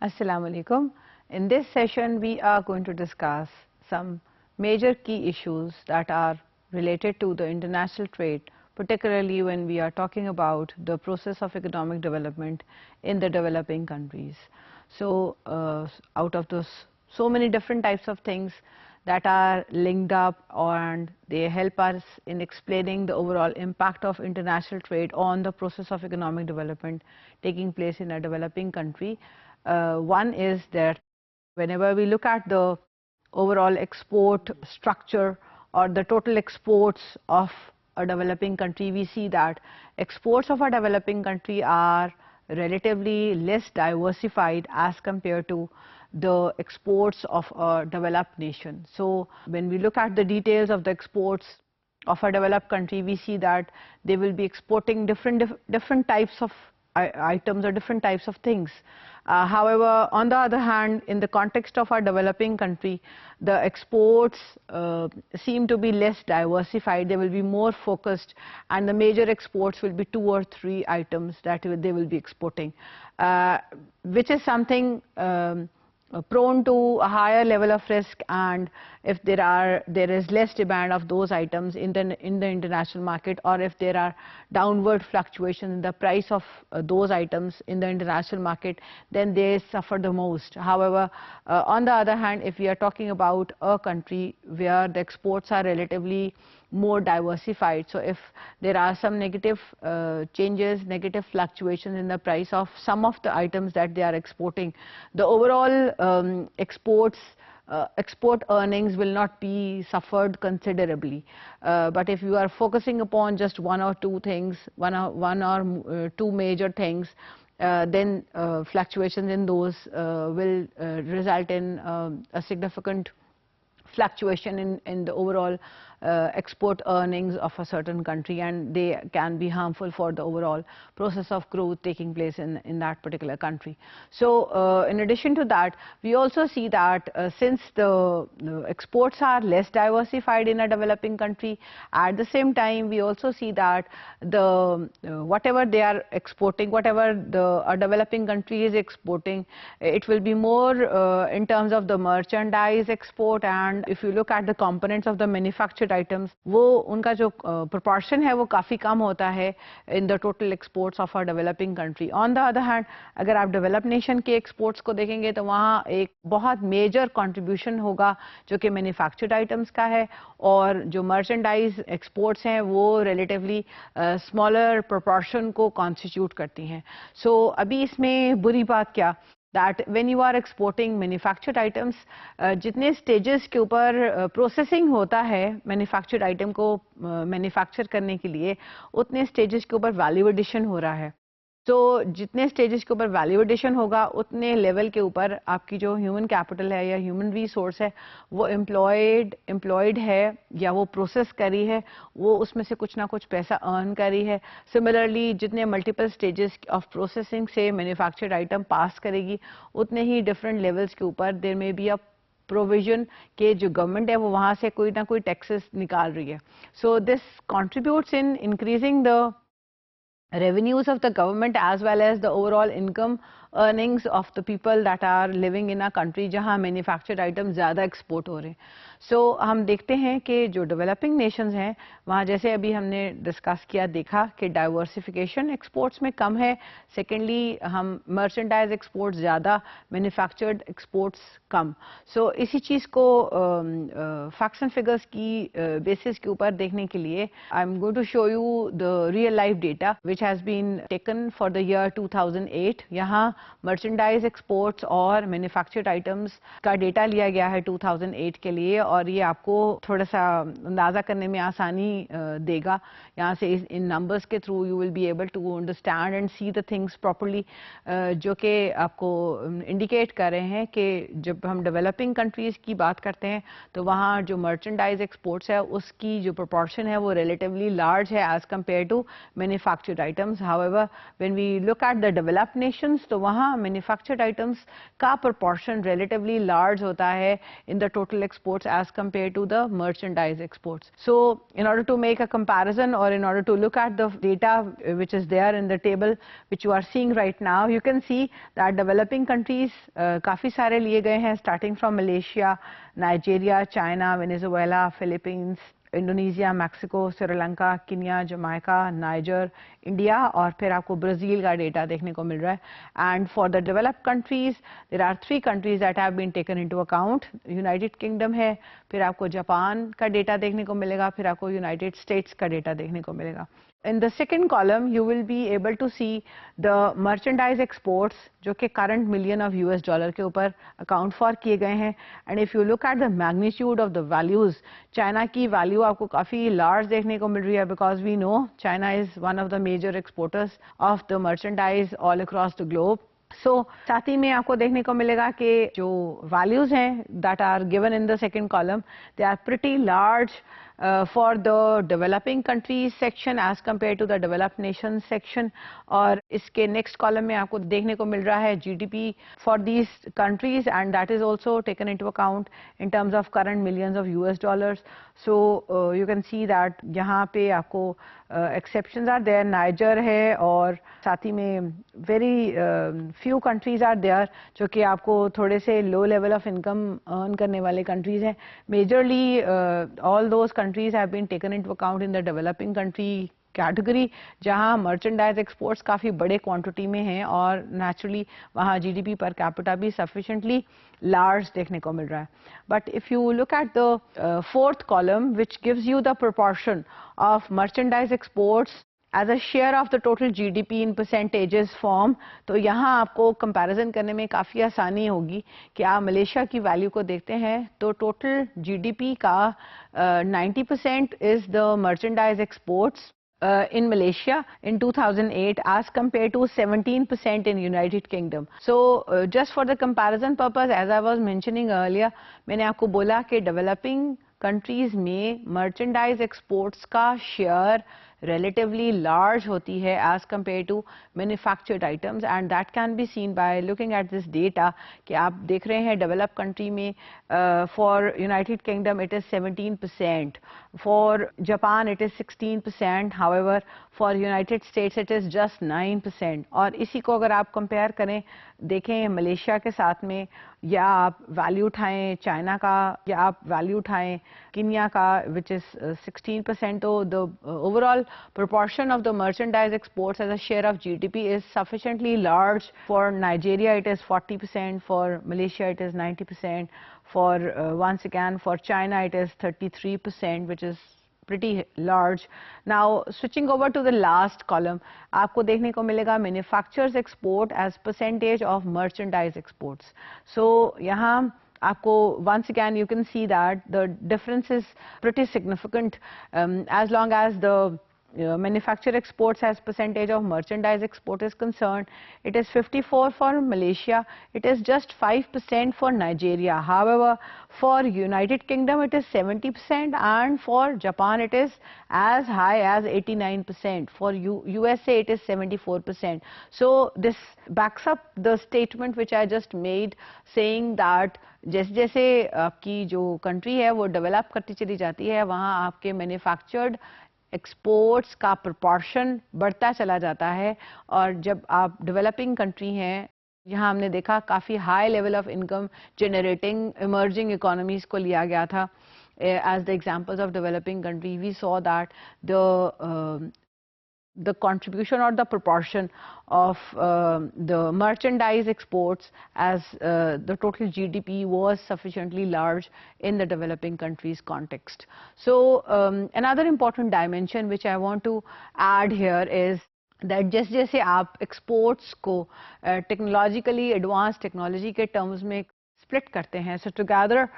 Assalamu alaikum. In this session, we are going to discuss some major key issues that are related to the international trade, particularly when we are talking about the process of economic development in the developing countries. So, out of those so many different types of things that are linked up and they help us in explaining the overall impact of international trade on the process of economic development taking place in a developing country. One is that whenever we look at the overall export structure or the total exports of a developing country, we see that exports of a developing country are relatively less diversified as compared to the exports of a developed nation. So, when we look at the details of the exports of a developed country, we see that they will be exporting different types of items or different types of things. However, on the other hand, in the context of our developing country, the exports seem to be less diversified. They will be more focused, and the major exports will be 2 or 3 items that they will be exporting, which is something prone to a higher level of risk, and if there is less demand of those items in the international market, or if there are downward fluctuations in the price of those items in the international market, then they suffer the most. However, on the other hand, if we are talking about a country where the exports are relatively more diversified, so if there are some negative changes, negative fluctuations in the price of some of the items that they are exporting, the overall export earnings will not be suffered considerably. But if you are focusing upon just 1 or 2 things, one or 2 major things, then fluctuations in those will result in a significant fluctuation in the overall export earnings of a certain country, and they can be harmful for the overall process of growth taking place in that particular country. So, in addition to that, we also see that since the exports are less diversified in a developing country, at the same time we also see that the whatever they are exporting, whatever a developing country is exporting, it will be more in terms of the merchandise export, and if you look at the components of the manufactured items, वो उनका जो proportion है वो काफ़ी कम होता है in the total exports of a developing country. On the other hand, अगर आप developed nation के exports को देखेंगे तो वहाँ एक बहुत major contribution होगा जो कि manufactured items का है, और जो merchandise exports हैं वो relatively smaller proportion को constitute करती हैं. So अभी इसमें बुरी बात क्या, that when you are exporting manufactured items, जितने stages के ऊपर processing होता है manufactured item को manufacture करने के लिए, उतने stages के ऊपर value addition हो रहा है. तो जितने स्टेजेस के ऊपर वैल्यू एडिशन होगा, उतने लेवल के ऊपर आपकी जो ह्यूमन कैपिटल है या ह्यूमन रिसोर्स है वो एम्प्लॉयड है या वो प्रोसेस करी है, वो उसमें से कुछ ना कुछ पैसा अर्न करी है. सिमिलरली जितने मल्टीपल स्टेजेस ऑफ प्रोसेसिंग से मैन्युफैक्चर्ड आइटम पास करेगी, उतने ही डिफरेंट लेवल्स के ऊपर देयर में बी अ प्रोविजन के जो गवर्नमेंट है वो वहाँ से कोई ना कोई टैक्सेस निकाल रही है. So this contributes in increasing the revenues of the government as well as the overall income earnings of the people that are living in a country जहाँ manufactured items ज़्यादा export हो रहे हैं. So हम देखते हैं कि जो developing nations हैं वहाँ जैसे अभी हमने discuss किया, देखा कि diversification exports में कम है. Secondly, हम merchandise exports ज़्यादा, manufactured exports कम. So इसी चीज़ को facts and figures की basis के ऊपर देखने के लिए I'm going to show you the real life data which has been taken for the year 2008. यहाँ मर्चेंडाइज एक्सपोर्ट्स और मैन्युफैक्चर्ड आइटम्स का डेटा लिया गया है 2008 के लिए, और ये आपको थोड़ा सा अंदाज़ा करने में आसानी देगा. यहाँ से इन नंबर्स के through you will be able to understand and see the things properly, जो कि आपको इंडिकेट कर रहे हैं कि जब हम डेवलपिंग कंट्रीज़ की बात करते हैं तो वहाँ जो मर्चेंडाइज एक्सपोर्ट्स है उसकी जो प्रोपोर्शन है वो रिलेटिवली लार्ज है as compare to manufactured items. However when we look at the developed nations तो वहाँ वहाँ मैन्युफैक्चर्ड आइटम्स का प्रोपोर्शन रिलेटिवली लार्ज होता है in the total exports as compare to the merchandise exports. So in order to make a comparison, or in order to look at the data which is there in the table which you are seeing right now, you can see that developing countries काफी सारे लिए गए हैं, starting from Malaysia, Nigeria, China, Venezuela, Philippines, Indonesia, Mexico, Sri Lanka, Kenya, Jamaica, niger, India, और फिर आपको Brazil का data देखने को मिल रहा है. And for the developed countries there are 3 countries that have been taken into account. United Kingdom है, फिर आपको जापान का डेटा देखने को मिलेगा, फिर आपको यूनाइटेड स्टेट्स का डेटा देखने को मिलेगा. In the second column, you will be able to see the merchandise exports, जो कि current million of US dollar के ऊपर account for किए गए हैं. And if you look at the magnitude of the values, China की value आपको काफी large देखने को मिल रही है, because we know China is one of the major exporters of the merchandise all across the globe. So, साथ ही में आपको देखने को मिलेगा कि जो values हैं that are given in the second column, they are pretty large for the developing countries section as compared to the developed nations section. और इसके next column में आपको देखने को मिल रहा है GDP for these countries, and that is also taken into account in terms of current millions of US dollars. So you can see that यहाँ पे आपको exceptions are there. Niger है, और साथ ही में very few countries are there जो कि आपको थोड़े से low level of income earn करने वाले countries हैं. Majorly all those countries have been taken into account in the developing country category, जहाँ merchandise exports काफ़ी बड़े quantity में हैं, और naturally वहाँ GDP per capita भी sufficiently large देखने को मिल रहा है. But if you look at the fourth column, which gives you the proportion of merchandise exports as a share of the total GDP in percentages form, तो यहाँ आपको comparison करने में काफ़ी आसानी होगी कि आप मलेशिया की value को देखते हैं तो total GDP का 90% is the merchandise exports in Malaysia in 2008 as compared to 17% in United Kingdom. So just for the comparison purpose, as I was mentioning earlier, मैंने आपको बोला कि developing countries में merchandise exports का share relatively large होती है as compared to manufactured items, and that can be seen by looking at this data कि आप देख रहे हैं developed country में for United Kingdom it is 17%, for Japan it is 16%, however for United States it is just 9%. और इसी को अगर आप compare करें, देखें मलेशिया के साथ में, या आप वैल्यू उठाएं चाइना का, या आप वैल्यू उठाएं केन्या का which is 16%, तो the overall proportion of the merchandise exports as a share of GDP is sufficiently large. For Nigeria it is 40%, for Malaysia it is 90%, for once again for China it is 33%, which is pretty large. Now switching over to the last column, आपको देखने को मिलेगा manufacturers export as percentage of merchandise exports. So यहाँ आपको once again you can see that the difference is pretty significant as long as the manufacturer exports as percentage of merchandise export is concerned. It is 54 for Malaysia, it is just 5% for Nigeria. However, for United Kingdom it is 70%, and for Japan it is as high as 89%. For USA it is 74%. So this backs up the statement which I just made, saying that जैसे जैसे आपकी जो country है वो develop करती चली जाती है, वहाँ आपके मैन्युफैक्चर्ड एक्सपोर्ट्स का प्रोपोर्शन बढ़ता चला जाता है. और जब आप डेवलपिंग कंट्री हैं, यहाँ हमने देखा काफ़ी high level of income generating emerging economies को लिया गया था as the examples of developing country. We saw that the contribution or the proportion of the merchandise exports as the total GDP was sufficiently large in the developing countries context. So another important dimension which I want to add here is that जैसे जैसे आप exports को technologically advanced technology के terms में split करते हैं. सो together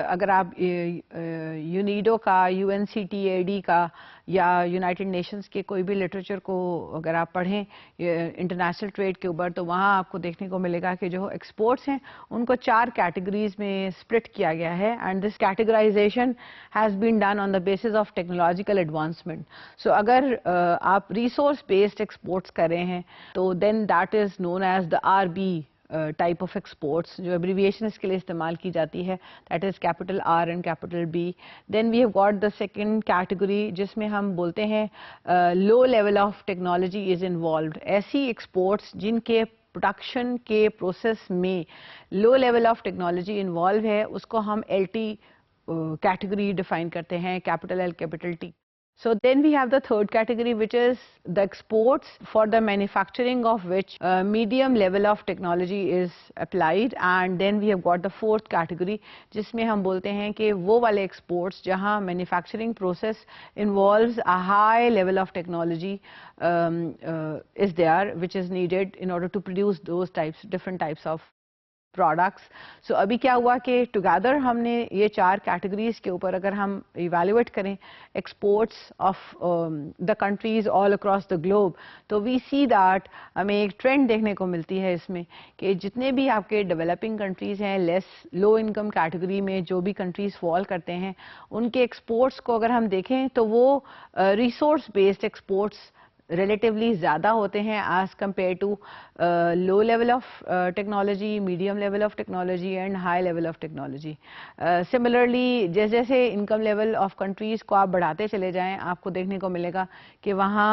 अगर आप यूनिडो का, UNCTAD का या यूनाइटेड नेशंस के कोई भी लिटरेचर को अगर आप पढ़ें इंटरनेशनल ट्रेड के ऊपर, तो वहाँ आपको देखने को मिलेगा कि जो एक्सपोर्ट्स हैं उनको 4 कैटेगरीज में स्प्लिट किया गया है. And this categorization has been done on the basis of technological advancement. So अगर आप रिसोर्स बेस्ड एक्सपोर्ट्स कर रहे हैं तो then that is known as the RB type of exports, जो एब्रीविएशन इसके लिए इस्तेमाल की जाती है, that is capital R and capital B. Then we have got the second category जिसमें हम बोलते हैं low level of technology is involved. ऐसी एक्सपोर्ट्स जिनके प्रोडक्शन के प्रोसेस में लो लेवल ऑफ टेक्नोलॉजी इन्वॉल्व है, उसको हम LT कैटेगरी डिफाइन करते हैं, capital L capital T. So then we have the third category, which is the exports for the manufacturing of which medium level of technology is applied. And then we have got the fourth category, जिसमें हम बोलते हैं कि वो वाले exports जहाँ manufacturing process involves a high level of technology is there, which is needed in order to produce those different types of products. So अभी क्या हुआ कि टुगेदर हमने ये 4 कैटेगरीज के ऊपर अगर हम इवैल्यूएट करें exports of the countries all across the globe, तो वी सी दैट हमें एक ट्रेंड देखने को मिलती है इसमें कि जितने भी आपके डेवलपिंग कंट्रीज हैं, लेस लो इनकम कैटेगरी में जो भी कंट्रीज फॉल करते हैं, उनके एक्सपोर्ट्स को अगर हम देखें तो वो रिसोर्स बेस्ड एक्सपोर्ट्स relatively ज़्यादा होते हैं as compared to low level of technology, medium level of technology and high level of technology. Similarly, जैसे जैसे income level of countries को आप बढ़ाते चले जाएं, आपको देखने को मिलेगा कि वहाँ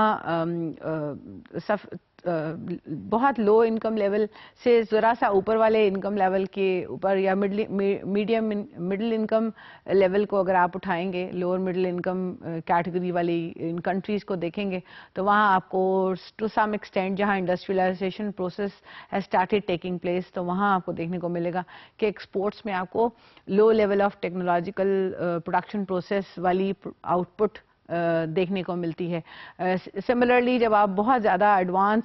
बहुत लो इनकम लेवल से ज़रा सा ऊपर वाले इनकम लेवल के ऊपर या मिडिल इनकम लेवल को अगर आप उठाएंगे, लोअर मिडिल इनकम कैटेगरी वाली इन कंट्रीज़ को देखेंगे, तो वहाँ आपको टू सम एक्सटेंट जहाँ industrialization process has started taking place, तो वहाँ आपको देखने को मिलेगा कि एक्सपोर्ट्स में आपको लो level of technological production process वाली आउटपुट देखने को मिलती है. सिमिलरली जब आप बहुत ज़्यादा एडवांस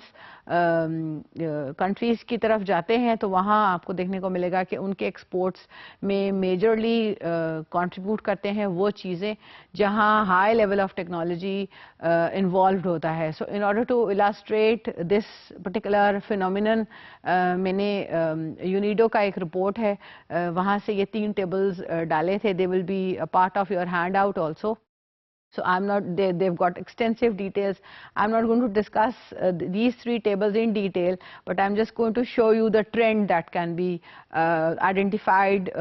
कंट्रीज़ की तरफ जाते हैं तो वहाँ आपको देखने को मिलेगा कि उनके एक्सपोर्ट्स में मेजरली कंट्रीब्यूट करते हैं वो चीज़ें जहाँ high level of technology involve होता है. So in order to illustrate this particular phenomenon मैंने यूनिडो का एक रिपोर्ट है, वहाँ से ये 3 टेबल्स डाले थे. They will be a part of your hand out also. So I'm not, they've got extensive details. I'm not going to discuss these 3 tables in detail, but I'm just going to show you the trend that can be identified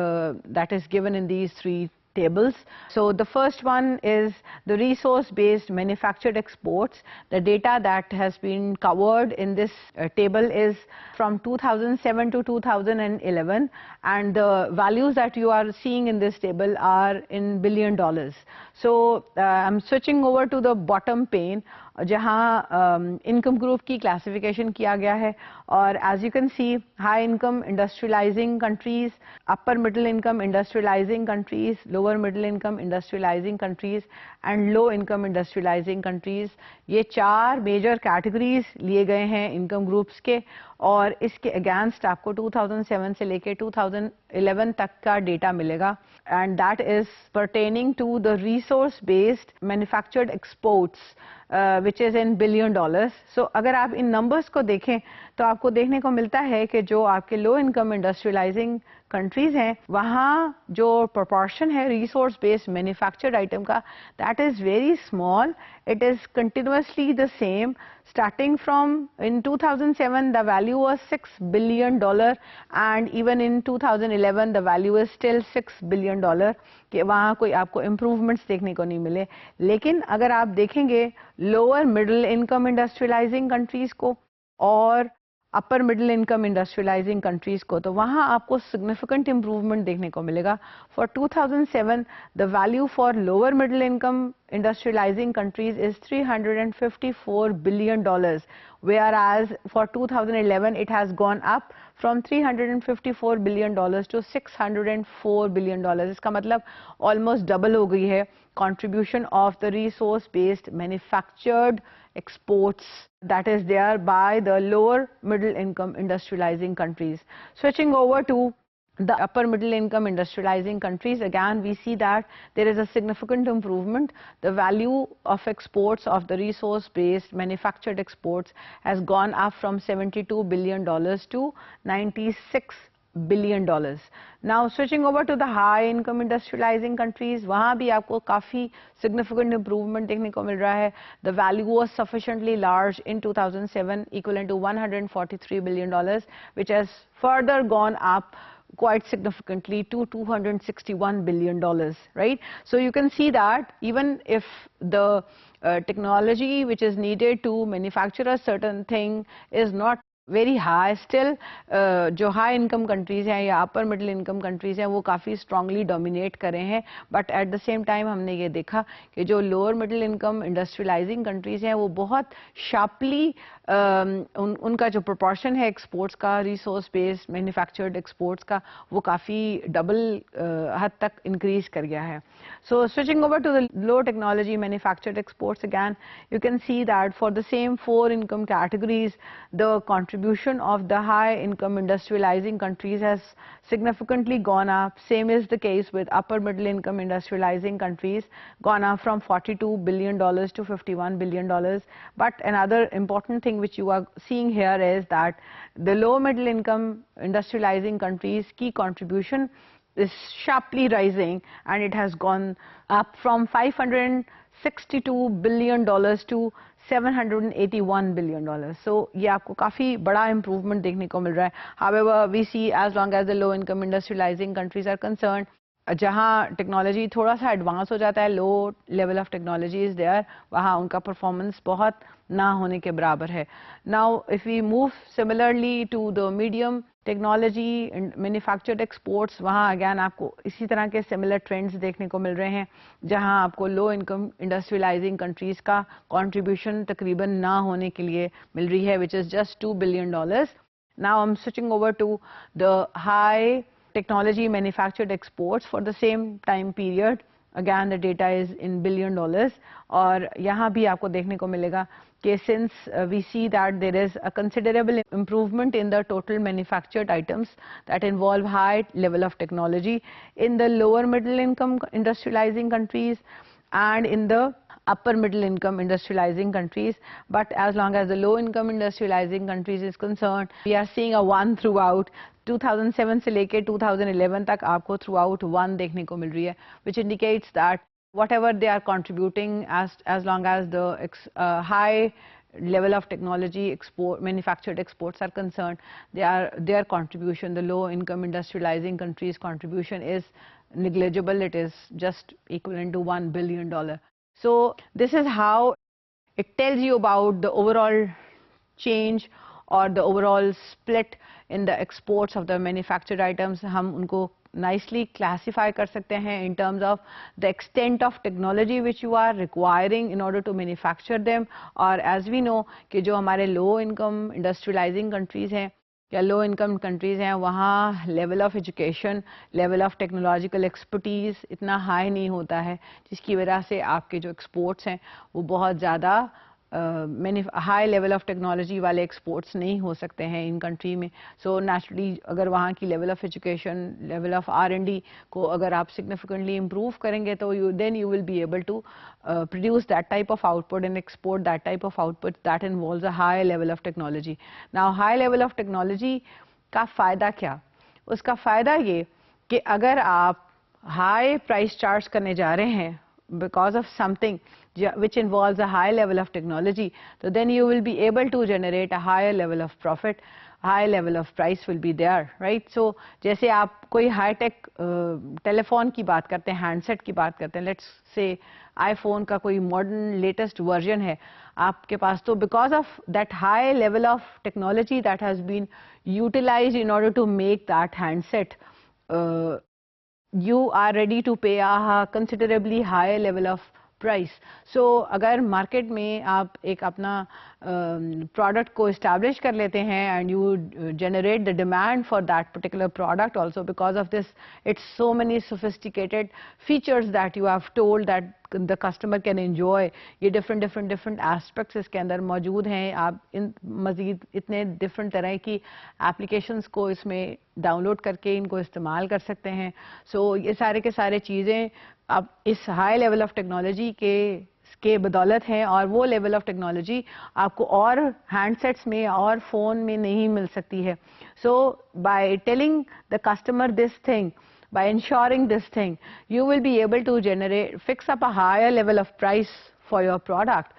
that is given in these 3 tables. So the first one is the resource-based manufactured exports. The data that has been covered in this table is from 2007 to 2011, and the values that you are seeing in this table are in $1 billion. So I'm switching over to the bottom pane, जहाँ income group की classification किया गया है, और as you can see high income industrializing countries, upper middle income industrializing countries, lower middle income industrializing countries and low income industrializing countries, ये 4 major categories लिए गए हैं इनकम ग्रुप्स के. और इसके अगेंस्ट आपको 2007 से लेके 2011 तक का डेटा मिलेगा, and that is pertaining to the resource based manufactured exports which is in $1 billion. So अगर आप इन नंबर्स को देखें तो आपको देखने को मिलता है कि जो आपके लो इनकम इंडस्ट्रियलाइजिंग कंट्रीज हैं, वहाँ जो प्रोपोर्शन है रिसोर्स बेस्ड मैन्युफैक्चर्ड आइटम का, that is very small. It is continuously the same. Starting from in 2007 the value was $6 billion, and even in 2011 the value is still $6 billion. कि वहाँ कोई आपको improvements देखने को नहीं मिले. लेकिन अगर आप देखेंगे lower middle income industrializing countries को और अपर मिडिल इनकम इंडस्ट्रियलाइजिंग कंट्रीज को, तो वहाँ आपको सिग्निफिकेंट इम्प्रूवमेंट देखने को मिलेगा. For 2007 the value for lower middle income industrializing countries is $354 billion, whereas for 2011 it has gone up from $354 billion to $604 billion. इसका मतलब almost double हो गई है contribution of the resource based manufactured exports that is there by the lower middle income industrializing countries. Switching over to the upper middle income industrializing countries, again we see that there is a significant improvement. The value of exports of the resource based manufactured exports has gone up from $72 billion to $96 billion. Now switching over to the high income industrializing countries, वहाँ भी आपको काफ़ी significant improvement देखने को मिल रहा है. The value was sufficiently large in 2007, equivalent to $143 billion, which has further gone up quite significantly to $261 billion, right? So you can see that even if the technology which is needed to manufacture a certain thing is not very high, still जो high income countries हैं या upper middle income countries हैं वो काफ़ी strongly dominate कर रहे हैं. But at the same time हमने ये देखा कि जो lower middle income industrializing countries हैं वो बहुत sharply उनका जो proportion है exports का, resource based manufactured exports का, वो काफ़ी double हद तक increase कर गया है. So switching over to the low technology manufactured exports, again you can see that for the same 4 income categories, the contribution of the high income industrializing countries has significantly gone up. Same is the case with upper middle income industrializing countries, gone up from $42 billion to $51 billion. But another important thing which you are seeing here is that the low middle income industrializing countries' key contribution is sharply rising, and it has gone up from $562 billion to $781 billion. So ये आपको काफ़ी बड़ा improvement देखने को मिल रहा है. However, we see as long as the low income industrializing countries are concerned, जहाँ टेक्नोलॉजी थोड़ा सा एडवांस हो जाता है, low level of technology is there, वहाँ उनका परफॉर्मेंस बहुत ना होने के बराबर है. Now if we move similarly to the medium technology manufactured exports, वहाँ अगैन आपको इसी तरह के सिमिलर ट्रेंड्स देखने को मिल रहे हैं, जहाँ आपको लो इनकम इंडस्ट्रियलाइजिंग कंट्रीज़ का कंट्रीब्यूशन तकरीबन ना होने के लिए मिल रही है, which is just $2 billion. Now I am switching over to the high technology manufactured exports for the same time period. Again the data is in $1 billion, और यहाँ भी आपको देखने को मिलेगा कि since we see that there is a considerable improvement in the total manufactured items that involve high level of technology in the lower middle income industrializing countries and in the upper middle income industrializing countries. But as long as the low income industrializing countries is concerned, we are seeing a 1 throughout. 2007 से लेके 2011 तक आपको throughout 1 देखने को मिल रही है, which indicates that whatever they are contributing, as long as the high level of technology manufactured exports are concerned, their contribution, the low income industrializing countries contribution is negligible. It is just equivalent to $1 billion. So this is how it tells you about the overall change or the overall split in the exports of the manufactured items. हम उनको nicely classify कर सकते हैं in terms of the extent of technology which you are requiring in order to manufacture them. और as we know कि जो हमारे low income industrializing countries हैं या लो इनकम कंट्रीज़ हैं, वहाँ level of education, level of technological expertise इतना high नहीं होता है, जिसकी वजह से आपके जो एक्सपोर्ट्स हैं वो बहुत ज़्यादा हाई लेवल ऑफ टेक्नोलॉजी वाले एक्सपोर्ट्स नहीं हो सकते हैं इन कंट्री में. सो नेचुरली अगर वहाँ की level of education, level of R&D को अगर आप सिग्निफिकेंटली इम्प्रूव करेंगे तो then you will be able to produce that type of output and export that type of output that involves a high level of technology. Now high level of technology का फ़ायदा क्या? उसका फ़ायदा ये कि अगर आप high price charge करने जा रहे हैं because of something which involves a high level of technology, so then you will be able to generate a higher level of profit, high level of price will be there, right? So जैसे आप कोई high tech telephone की बात करते हैं, handset की बात करते हैं, let's say iPhone का कोई modern latest version है आपके पास, तो because of that high level of technology that has been utilized in order to make that handset, you are ready to pay a considerably higher level of price. So अगर market में आप एक अपना product को establish कर लेते हैं and you generate the demand for that particular product also because of this it's so many sophisticated features that you have told that the customer can enjoy, ये different aspects इसके अंदर मौजूद हैं. आप इन मज़ीद इतने different तरह की applications को इसमें डाउनलोड करके इनको इस्तेमाल कर सकते हैं. So ये सारे के सारे चीज़ें आप इस हाई लेवल ऑफ टेक्नोलॉजी के बदौलत हैं, और वो लेवल ऑफ टेक्नोलॉजी आपको और हैंडसेट्स में और फ़ोन में नहीं मिल सकती है. So by telling the customer this thing, by ensuring this thing, you will be able to fix up a higher level of price for your product.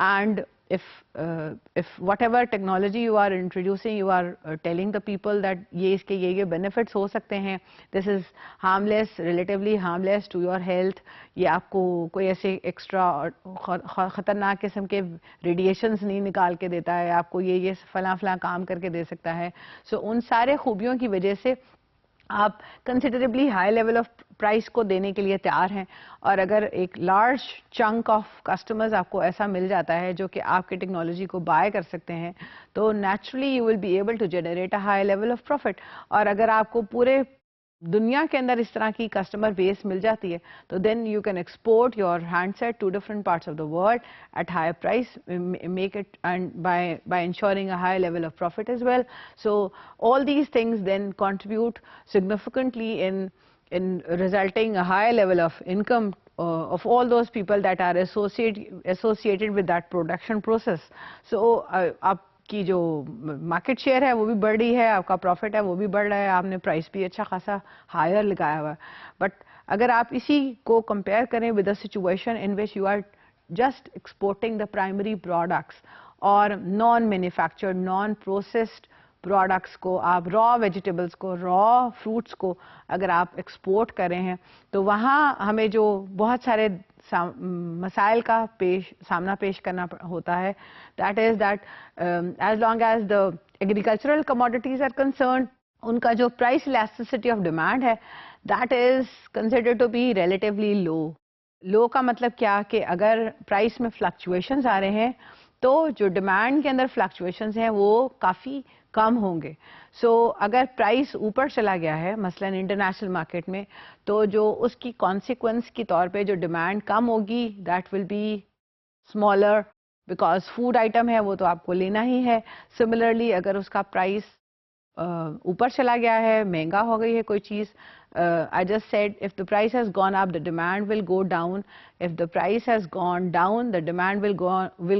And if whatever technology you are introducing, you are telling the people that ये इसके ये benefits हो सकते हैं, this is harmless, relatively harmless to your health, ये आपको कोई ऐसे extra खतरनाक किस्म के radiations नहीं निकाल के देता है, आपको ये फलां काम करके दे सकता है. So उन सारे खूबियों की वजह से आप considerably high level of price को देने के लिए तैयार हैं. और अगर एक लार्ज चंक ऑफ कस्टमर्स आपको ऐसा मिल जाता है जो कि आपकी टेक्नोलॉजी को बाय कर सकते हैं, तो naturally you will be able to generate a high level of profit. और अगर आपको पूरे दुनिया के अंदर इस तरह की कस्टमर बेस मिल जाती है, तो then you can export your handset to different parts of the world at high price, make it and by ensuring a high level of profit as well. So all these things then contribute significantly in resulting a high level of income of all those people that are associated with that production process. So आपकी जो market share है वो भी बढ़ रही है, आपका profit है वो भी बढ़ रहा है, आपने प्राइस भी अच्छा खासा हायर लगाया हुआ है. बट अगर आप इसी को कंपेयर करें with a situation in which you are just exporting the primary products और non manufactured non processed products को, आप रॉ वेजिटेबल्स को, रॉ फ्रूट्स को अगर आप एक्सपोर्ट कर रहे हैं, तो वहाँ हमें जो बहुत सारे मसाइल का सामना पेश करना होता है. That is that as long as the agricultural commodities are concern, उनका जो प्राइस इलास्टिसिटी ऑफ डिमांड है that is considered to be relatively low का मतलब क्या कि अगर प्राइस में फ्लक्चुएशंस आ रहे हैं तो जो डिमांड के अंदर फ्लक्चुएशंस हैं वो काफ़ी कम होंगे. सो अगर प्राइस ऊपर चला गया है मसलन इंटरनेशनल मार्केट में, तो जो उसकी कॉन्सिक्वेंस के तौर पे जो डिमांड कम होगी that will be smaller, because food item है वो तो आपको लेना ही है. सिमिलरली अगर उसका प्राइस ऊपर चला गया है, महंगा हो गई है कोई चीज़, I just said if the price has gone up, the demand will go down. If the price has gone down, the demand will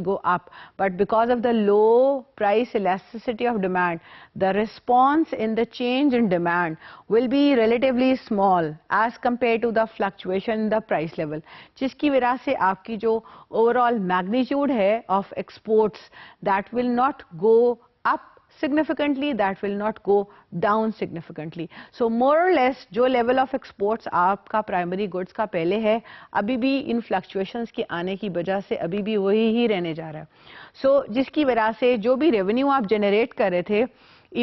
go up. But because of the low price elasticity of demand, the response in the change in demand will be relatively small as compared to the fluctuation in the price level. जिसकी वजह से आपकी जो overall magnitude है of exports, that will not go up significantly, that will not go down significantly. So more or less जो level of exports आपका primary goods का पहले है, अभी भी इन fluctuations के आने की वजह से अभी भी वही ही रहने जा रहा है. So जिसकी वजह से जो भी revenue आप generate कर रहे थे,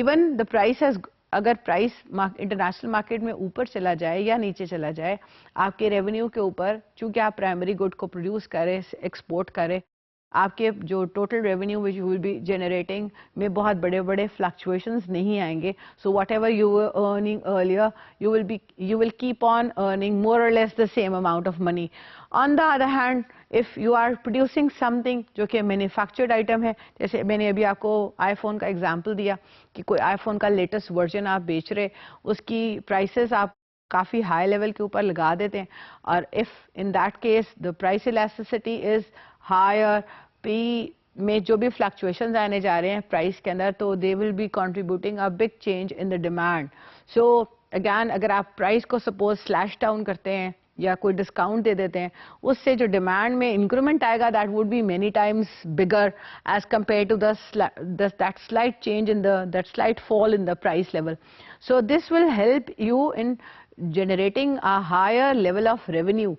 even the price has, अगर प्राइस इंटरनेशनल मार्केट में ऊपर चला जाए या नीचे चला जाए, आपके रेवेन्यू के ऊपर, चूंकि आप प्राइमरी गुड को प्रोड्यूस करें, एक्सपोर्ट करें, आपके जो total revenue which you will be generating में बहुत बड़े बड़े फ्लक्चुएशंस नहीं आएंगे. So what ever you were earning earlier, you will keep on earning more or less the same amount of money. On the other hand, if you are producing something जो कि manufactured item है, जैसे मैंने अभी आपको iPhone का example दिया कि कोई आईफोन का लेटेस्ट वर्जन आप बेच रहे, उसकी प्राइसेस आप काफ़ी हाई लेवल के ऊपर लगा देते हैं, और if in that case the price elasticity is higher, P में जो भी फ्लक्चुएशंस आने जा रहे हैं प्राइस के अंदर, तो they will be contributing a big change in the demand. So again अगर आप प्राइस को सपोज स्लैश डाउन करते हैं या कोई डिस्काउंट दे देते हैं, उससे जो डिमांड में इंक्रीमेंट आएगा that would be many times bigger as compare to that slight change in that slight fall in the price level. So this will help you in generating a higher level of revenue,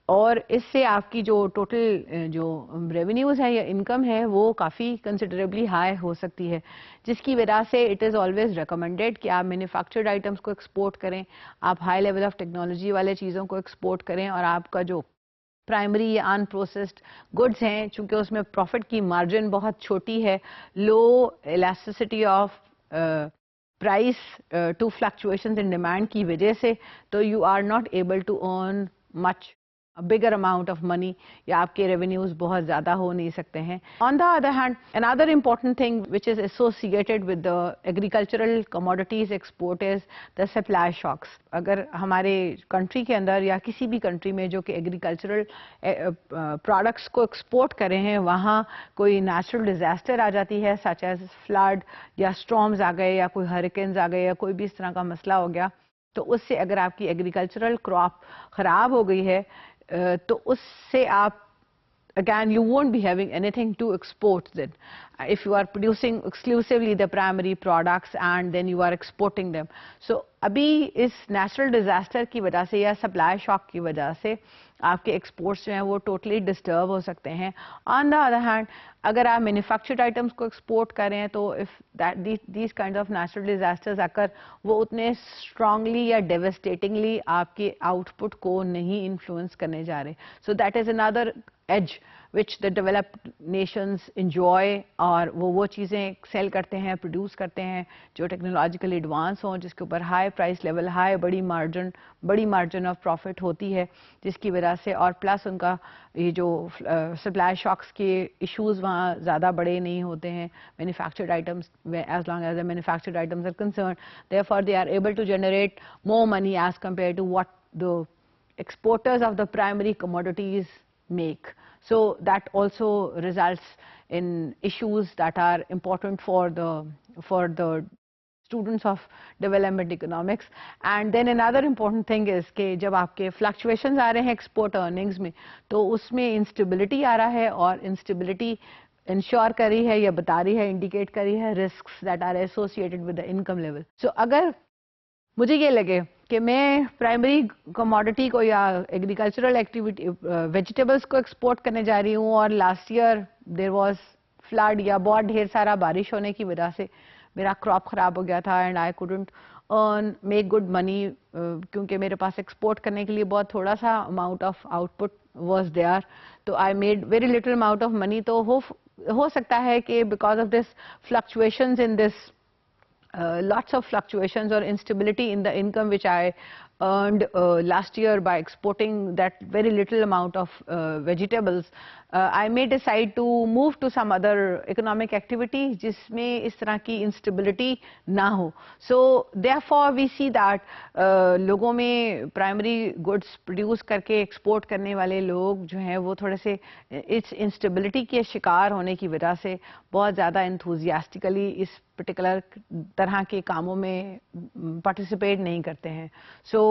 और इससे आपकी जो total जो revenues है या income है वो काफ़ी कंसिडरेबली हाई हो सकती है, जिसकी वजह से इट इज़ ऑलवेज रिकमेंडेड कि आप मैन्युफैक्चर्ड आइटम्स को एक्सपोर्ट करें, आप हाई लेवल ऑफ टेक्नोलॉजी वाले चीज़ों को एक्सपोर्ट करें, और आपका जो प्राइमरी या अनप्रोसेस्ड गुड्स हैं, चूँकि उसमें प्रॉफिट की मार्जिन बहुत छोटी है, low elasticity of price to fluctuations in demand की वजह से, तो you are not able to earn much a bigger amount of money या आपके revenues बहुत ज़्यादा हो नहीं सकते हैं. On the other hand, another important thing which is associated with the agricultural commodities export is the supply shocks. अगर हमारे country के अंदर या किसी भी country में जो कि agricultural products को export कर रहे हैं, वहाँ कोई natural disaster आ जाती है such as flood या storms आ गए या कोई hurricanes आ गए या कोई भी इस तरह का मसला हो गया, तो उससे अगर आपकी एग्रीकल्चरल क्रॉप ख़राब हो गई है तो उससे आप again you won't be having anything to export then if you are producing exclusively the primary products and then you are exporting them. So अभी इस natural disaster की वजह से या supply shock की वजह से आपके exports जो हैं वो totally disturb हो सकते हैं. On the other hand, अगर आप manufactured items को export कर रहे हैं तो if that these kinds of natural disasters आकर वो उतने strongly या devastatingly आपके output को नहीं influence करने जा रहे. So that is another edge which the developed nations enjoy और वो चीज़ें sell करते हैं, produce करते हैं जो technologically advance हों, जिसके ऊपर high price level, high बड़ी margin of profit होती है, जिसकी वजह से और plus उनका ये जो supply shocks के issues वहाँ ज़्यादा बड़े नहीं होते हैं manufactured items, as long as the manufactured items are concerned, therefore they are able to generate more money as compared to what the exporters of the primary commodities make. So that also results in issues that are important for the students of development economics. And then another important thing is कि जब आपके fluctuations आ रहे हैं export earnings में, तो उसमें instability आ रहा है और instability ensure कर रही है या बता रही है, indicate कर रही है risks that are associated with the income level. So अगर मुझे ये लगे कि मैं प्राइमरी कमोडिटी को या एग्रीकल्चरल एक्टिविटी वेजिटेबल्स को एक्सपोर्ट करने जा रही हूँ और last year there was flood या बहुत ढेर सारा बारिश होने की वजह से मेरा क्रॉप ख़राब हो गया था and I couldn't earn make good money क्योंकि मेरे पास एक्सपोर्ट करने के लिए बहुत थोड़ा सा amount of output was there, तो I made very little amount of money. तो हो सकता है कि because of this fluctuations in this lots of fluctuations or instability in the income which I earned last year by exporting that very little amount of vegetables, I may decide to move to some other economic activity जिसमें इस तरह की instability ना हो. So therefore we see that लोगों में primary goods produce करके export करने वाले लोग जो हैं वो थोड़े से इस instability के शिकार होने की वजह से बहुत ज़्यादा enthusiastically इस particular तरह के कामों में participate नहीं करते हैं. So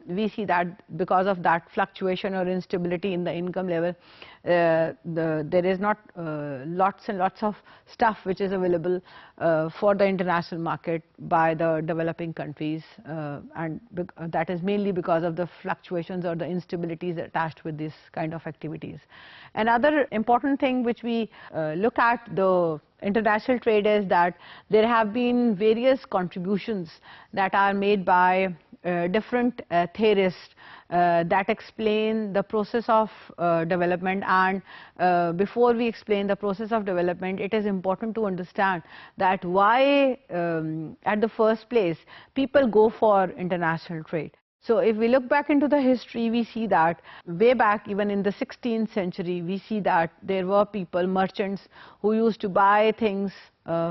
we see that because of that fluctuation or instability in the income level, there is not lots and lots of stuff which is available for the international market by the developing countries, and that is mainly because of the fluctuations or the instabilities attached with this kind of activities. Another important thing which we look at the international trade is that there have been various contributions that are made by different theorists that explain the process of development. And before we explain the process of development, it is important to understand that why at the first place people go for international trade. So if we look back into the history, we see that way back even in the 16th century, we see that there were people, merchants, who used to buy things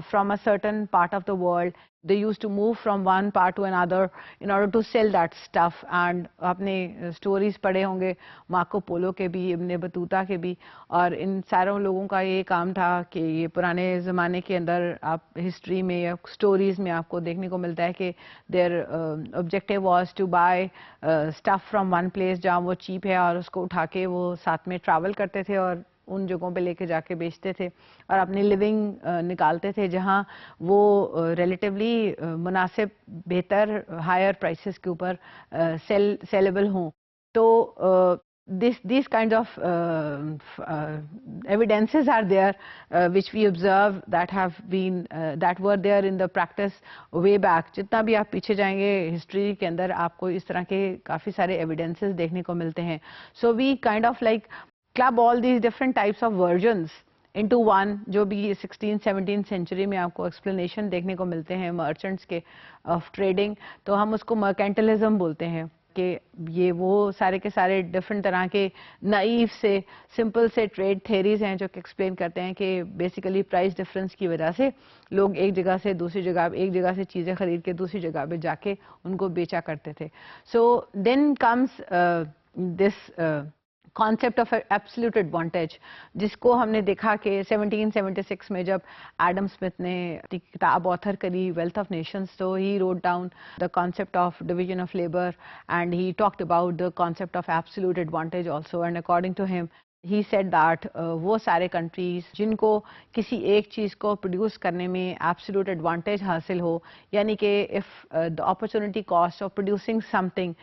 from a certain part of the world. They used to move from one part to another in order to sell that stuff. And आपने stories पढ़े होंगे Marco Polo के भी, Ibn Battuta के भी, और इन सारों लोगों का ये काम था कि ये पुराने ज़माने के अंदर आप हिस्ट्री में या स्टोरीज़ में आपको देखने को मिलता है कि their objective was to buy stuff from one place जहाँ वो cheap है और उसको उठा के वो साथ में travel करते थे और उन जगहों पे लेके जाके बेचते थे और अपनी लिविंग निकालते थे जहाँ वो रिलेटिवली मुनासिब बेहतर हायर प्राइसेस के ऊपर सेलेबल हों. तो these kinds of evidences are there which we observe that have been that were there in the practice way back. जितना भी आप पीछे जाएंगे हिस्ट्री के अंदर आपको इस तरह के काफ़ी सारे evidences देखने को मिलते हैं. So we kind of like club all these different types of versions into one, जो भी 16th 17th century में आपको explanation देखने को मिलते हैं merchants के of trading, तो हम उसको mercantilism बोलते हैं. कि ये वो सारे के सारे डिफरेंट तरह के नाइव से सिंपल से ट्रेड थेरीज हैं जो कि एक्सप्लेन करते हैं कि बेसिकली प्राइस डिफरेंस की वजह से लोग एक जगह से दूसरी जगह, एक जगह से चीज़ें खरीद के दूसरी जगह पे जाके उनको बेचा करते थे. So then comes this concept of absolute advantage, जिसको हमने देखा कि 1776 में जब एडम स्मिथ ने किताब ऑथर करी वेल्थ ऑफ नेशंस, तो he wrote down the concept of division of labour and he talked about the concept of absolute advantage also. And according to him he said that वो सारे countries जिनको किसी एक चीज़ को produce करने में absolute advantage हासिल हो, यानी कि if the opportunity cost of producing something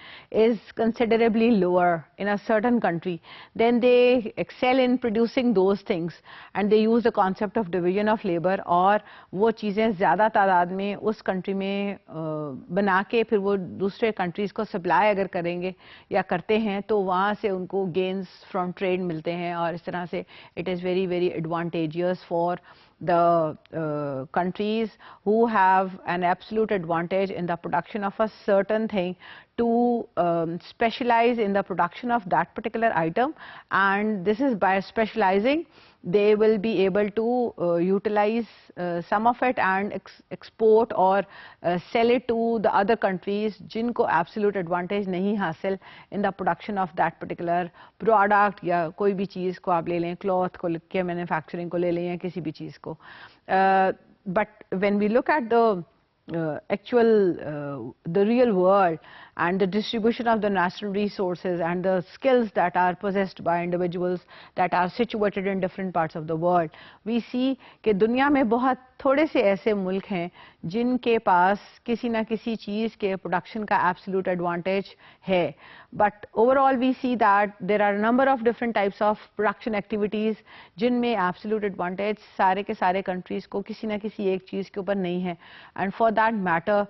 is considerably lower in a certain country, then they excel in producing those things and they use the concept of division of labor. और वो चीज़ें ज़्यादा तादाद में उस country में बना के फिर वो दूसरे countries को supply अगर करेंगे या करते हैं तो वहाँ से उनको gains from trade मिलते हैं, और इस तरह से it is very very advantageous for the countries who have an absolute advantage in the production of a certain thing to specialize in the production of that particular item. And this is by specializing they will be able to utilize some of it and export or sell it to the other countries जिनको absolute advantage नहीं हासिल in the production of that particular product. या कोई भी चीज़ को आप ले लें, cloth को के manufacturing को ले लें या किसी भी चीज़ को. But when we look at the the real world and the distribution of the natural resources and the skills that are possessed by individuals that are situated in different parts of the world, we see कि दुनिया में बहुत थोड़े से ऐसे मुल्क हैं जिनके पास किसी न किसी चीज़ के प्रोडक्शन का absolute advantage है. But overall we see that there are a number of different types of production activities जिनमें absolute advantage सारे के सारे countries को किसी न किसी एक चीज़ के ऊपर नहीं है. And for that matter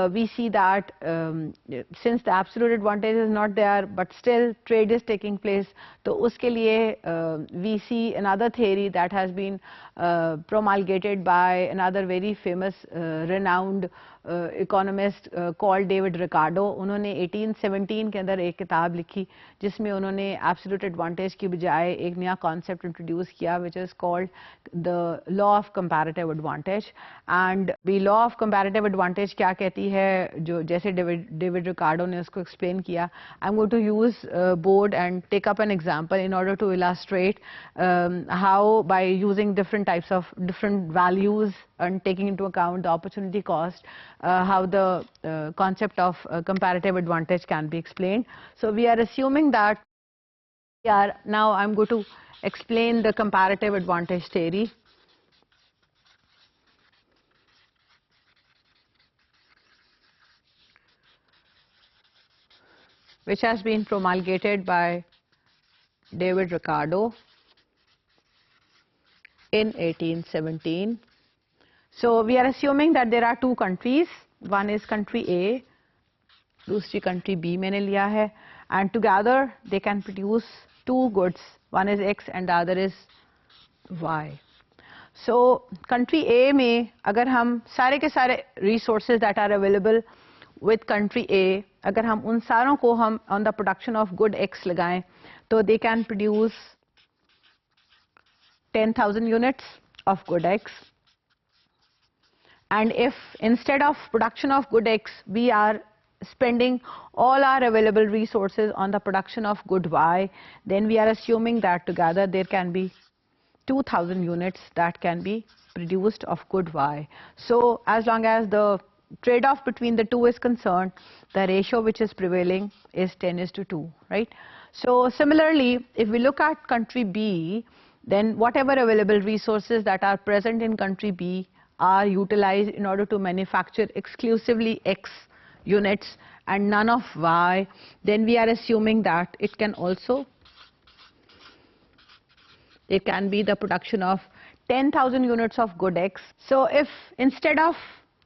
we see that since the absolute advantage is not there but still trade is taking place, तो उसके लिए we see another theory that has been promulgated by another very famous renowned economist called David Ricardo. उन्होंने 1817 के अंदर एक किताब लिखी जिसमें उन्होंने absolute advantage की बजाय एक नया concept introduce किया which is called the law of comparative advantage. And the law of comparative advantage क्या कहती है, जो जैसे David Ricardo ने उसको explain किया. I'm going to use board and take up an example in order to illustrate how by using different types of different values and taking into account the opportunity cost, how the concept of comparative advantage can be explained. So we are assuming that now I'm going to explain the comparative advantage theory. Which has been promulgated by David Ricardo in 1817. So we are assuming that there are two countries. One is country A, दूसरी country B मैंने लिया है, and together they can produce two goods. One is X and the other is Y. So country A में अगर हम सारे के सारे resources that are available with country A, अगर हम उन सारों को हम on the production of good X लगाएं, तो they can produce 10,000 units of good X. And if instead of production of good X, we are spending all our available resources on the production of good Y, then we are assuming that together there can be 2,000 units that can be produced of good Y. So as long as the trade-off between the two is concerned, the ratio which is prevailing is 10:2, right? So similarly, if we look at country B, then whatever available resources that are present in country B are utilized in order to manufacture exclusively X units and none of Y, then we are assuming that it can be the production of 10,000 units of good X. So if instead of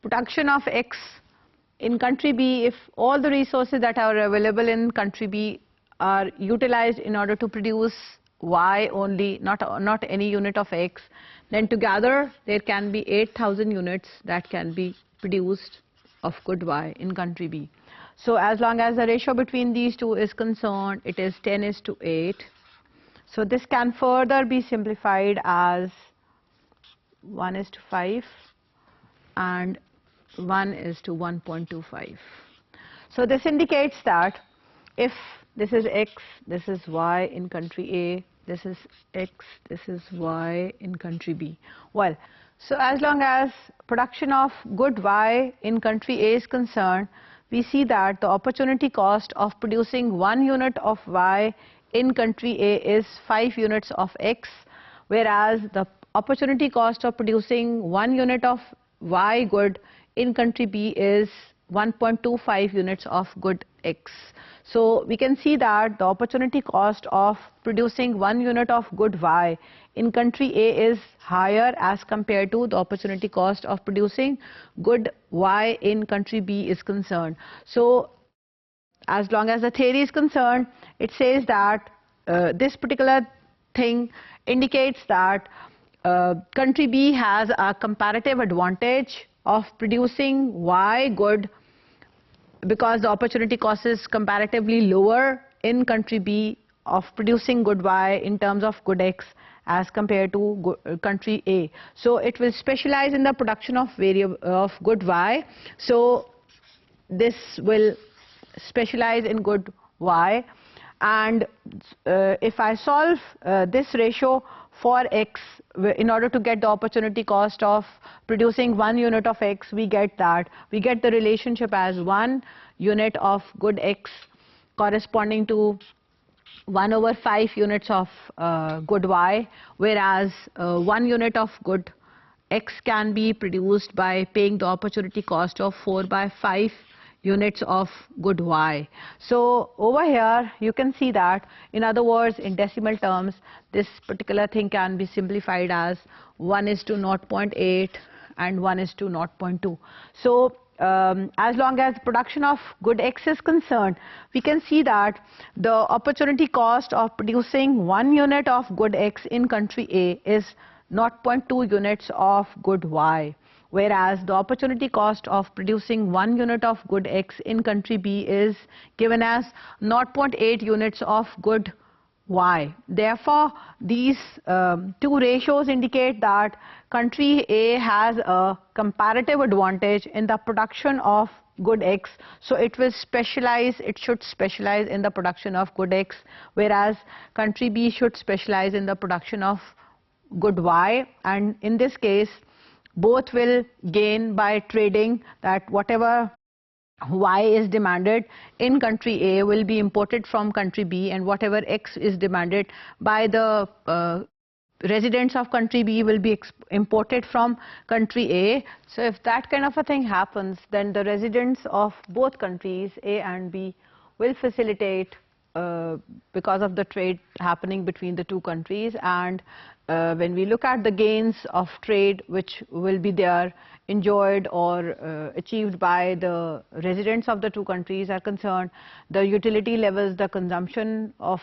production of X in country B, if all the resources that are available in country B are utilized in order to produce Y only, not any unit of X, then together there can be 8,000 units that can be produced of good Y in country B. So as long as the ratio between these two is concerned, it is 10:8. So this can further be simplified as 1:5 and 1:1.25. So this indicates that if this is X, this is Y in country A, this is X, this is Y in country B. Well, so as long as production of good Y in country A is concerned, we see that the opportunity cost of producing 1 unit of Y in country A is 5 units of X, whereas the opportunity cost of producing 1 unit of Y good in country B is 1.25 units of good X. So we can see that the opportunity cost of producing 1 unit of good Y in country A is higher as compared to the opportunity cost of producing good Y in country B is concerned. So as long as the theory is concerned, it says that this particular thing indicates that country B has a comparative advantage of producing Y good because the opportunity cost is comparatively lower in country B of producing good Y in terms of good X as compared to country A. So it will specialize in the production of good Y. So this will specialize in good Y, and if I solve this ratio for X in order to get the opportunity cost of producing 1 unit of X, we get the relationship as 1 unit of good X corresponding to 1/5 units of good Y, whereas 1 unit of good X can be produced by paying the opportunity cost of 4/5 units of good Y. So over here you can see that, in other words, in decimal terms, this particular thing can be simplified as 1:0.8 and 1:0.2. So as long as production of good X is concerned, we can see that the opportunity cost of producing 1 unit of good X in country A is 0.2 units of good Y, whereas the opportunity cost of producing 1 unit of good X in country B is given as 0.8 units of good Y. Therefore, these two ratios indicate that country A has a comparative advantage in the production of good X, so it should specialize in the production of good X, whereas country B should specialize in the production of good Y, and in this case both will gain by trading, that whatever Y is demanded in country A will be imported from country B, and whatever X is demanded by the residents of country B will be imported from country A. So if that kind of a thing happens, then the residents of both countries A and B will facilitate because of the trade happening between the two countries, and when we look at the gains of trade which will be there enjoyed or achieved by the residents of the two countries are concerned, the utility levels, the consumption of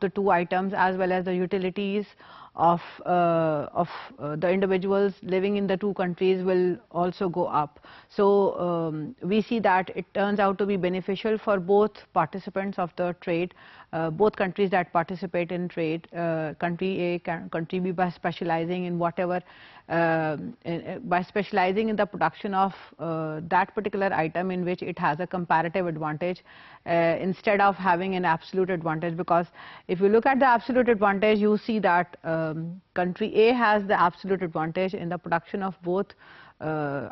the two items, as well as the utilities of the individuals living in the two countries will also go up. So we see that it turns out to be beneficial for both participants of the trade, both countries that participate in trade. Country A can contribute by specializing in whatever, by specializing in the production of that particular item in which it has a comparative advantage instead of having an absolute advantage. Because if you look at the absolute advantage, you see that country A has the absolute advantage in the production of both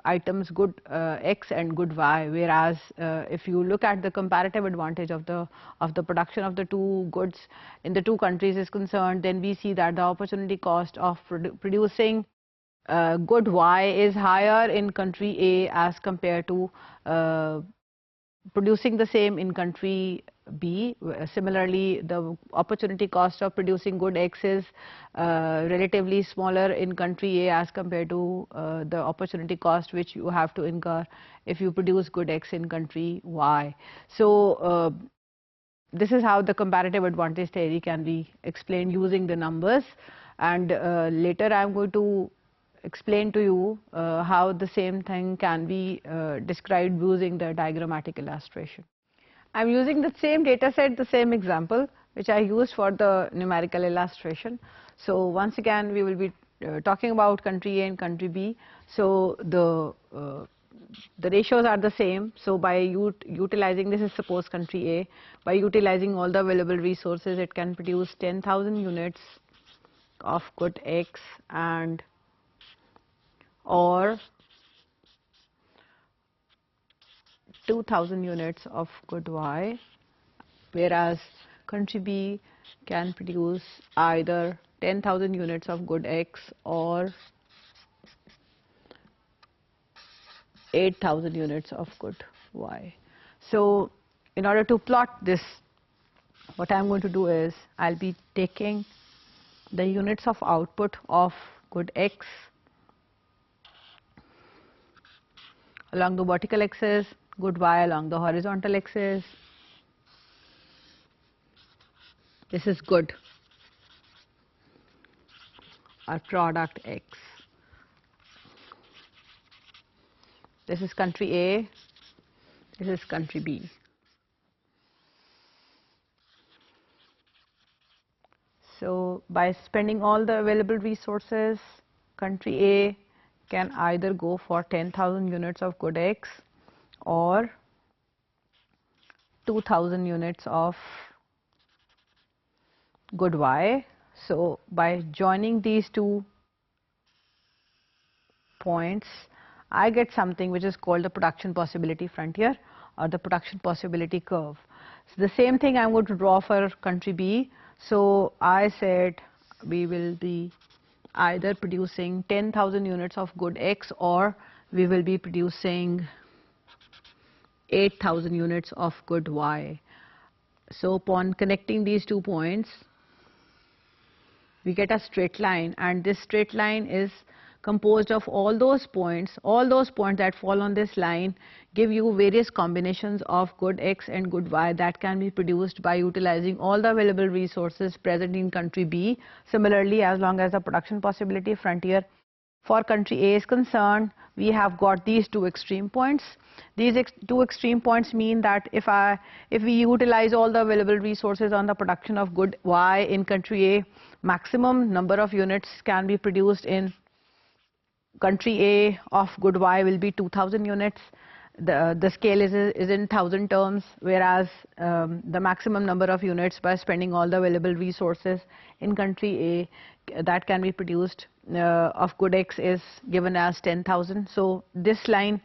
items, good X and good Y, whereas if you look at the comparative advantage of the production of the two goods in the two countries is concerned, then we see that the opportunity cost of producing good Y is higher in country A as compared to producing the same in country B. Similarly, the opportunity cost of producing good X is relatively smaller in country A as compared to the opportunity cost which you have to incur if you produce good X in country Y. So this is how the comparative advantage theory can be explained using the numbers, and later I am going to explain to you how the same thing can be described using the diagrammatic illustration. I'm using the same data set, the same example, which I used for the numerical illustration. So once again, we will be talking about country A and country B. So the ratios are the same. So by utilizing, this is suppose country A, by utilizing all the available resources, it can produce 10,000 units of good X and or 2,000 units of good Y, whereas country B can produce either 10,000 units of good X or 8,000 units of good Y. So in order to plot this, what I'm going to do is I'll be taking the units of output of good X along the vertical axis, good Y along the horizontal axis. This is good, our product X. This is country A, this is country B. So by spending all the available resources, country A can either go for 10,000 units of good X or 2,000 units of good Y. So by joining these 2 points, I get something which is called the production possibility frontier or the production possibility curve. So the same thing I'm going to draw for country B. So I said we will be either producing 10,000 units of good X or we will be producing 8,000 units of good Y. So upon connecting these 2 points, we get a straight line, and this straight line is composed of all those points that fall on this line give you various combinations of good X and good Y that can be produced by utilizing all the available resources present in country B. Similarly, as long as the production possibility frontier for country A is concerned, we have got these 2 extreme points. These 2 extreme points mean that if we utilize all the available resources on the production of good Y in country A, maximum number of units can be produced in country A of good Y will be 2,000 units. The scale is in 1,000 terms, whereas the maximum number of units by spending all the available resources in country A that can be produced of good X is given as 10,000. So this line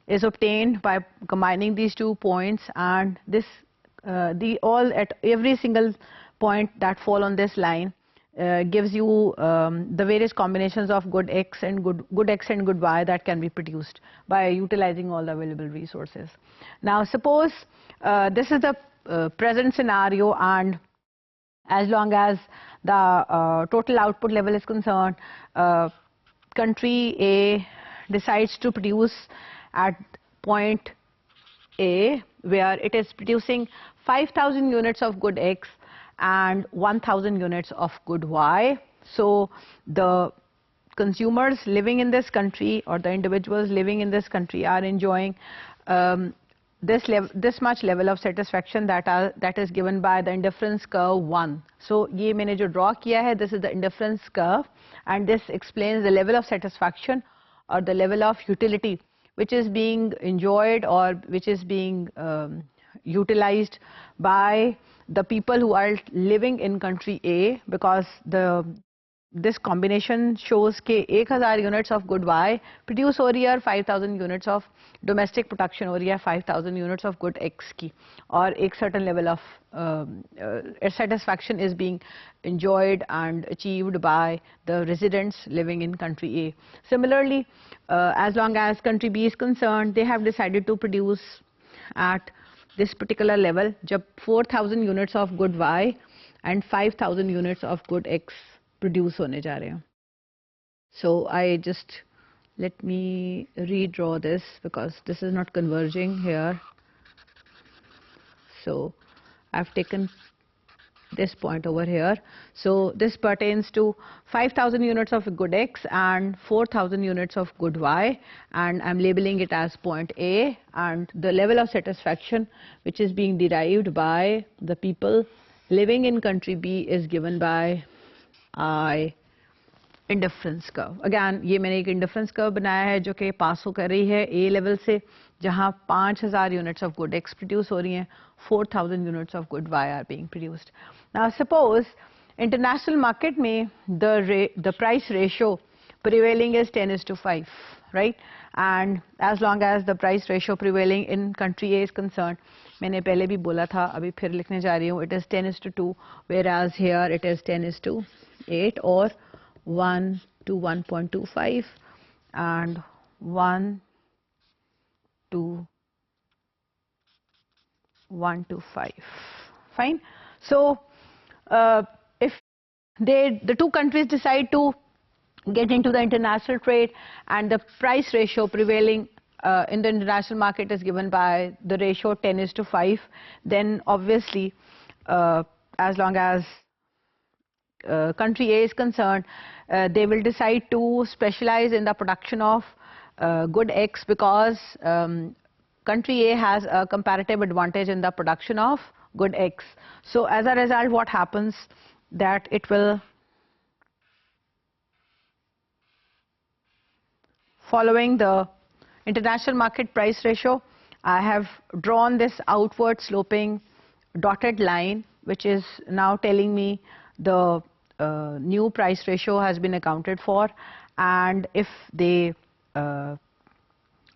is obtained by combining these 2 points, and this all at every single point that fall on this line gives you the various combinations of good X and good X and good Y that can be produced by utilizing all the available resources. Now suppose this is the present scenario, and as long as the total output level is concerned, country A decides to produce at point A where it is producing 5,000 units of good X and 1,000 units of good Y. So the consumers living in this country or the individuals living in this country are enjoying this much level of satisfaction that is given by the indifference curve 1. So ये मैंने जो draw किया है, this is the indifference curve, and this explains the level of satisfaction or the level of utility which is being enjoyed or which is being utilized by the people who are living in country A, because this combination shows कि 1,000 units of good Y produce हो रही है और 5,000 units of domestic production हो रही है 5,000 units of good X की, और एक certain level of satisfaction is being enjoyed and achieved by the residents living in country A. Similarly, as long as country B is concerned, they have decided to produce at this particular level जब 4,000 units of good Y and 5,000 units of good X produce होने जा रहे हैं. So I just let me redraw this because this is not converging here. So I've taken this point over here. So this pertains to 5,000 units of good X and 4,000 units of good Y, and I'm labeling it as point A, and the level of satisfaction which is being derived by the people living in country B is given by I indifference curve. Again ये मैंने एक indifference curve बनाया है जो कि पास हो कर रही है ए लेवल से, जहां 5,000 units of good X produce हो रही हैं, 4,000 units of good Y are being produced. Now suppose international market में the price ratio prevailing is 10:5, right, and as long as the price ratio prevailing in country A is concern, मैंने पहले भी बोला था, अभी फिर लिखने जा रही हूँ, it is 10:2, whereas here it is 10:8 और 1 to 1.25 and 1 to 1 to 5. Fine. So if the two countries decide to get into the international trade and the price ratio prevailing in the international market is given by the ratio 10:5, then obviously as long as country A is concerned, they will decide to specialize in the production of good X because country A has a comparative advantage in the production of good X. So as a result, what happens that it will, following the international market price ratio, I have drawn this outward sloping dotted line which is now telling me the new price ratio has been accounted for, and if they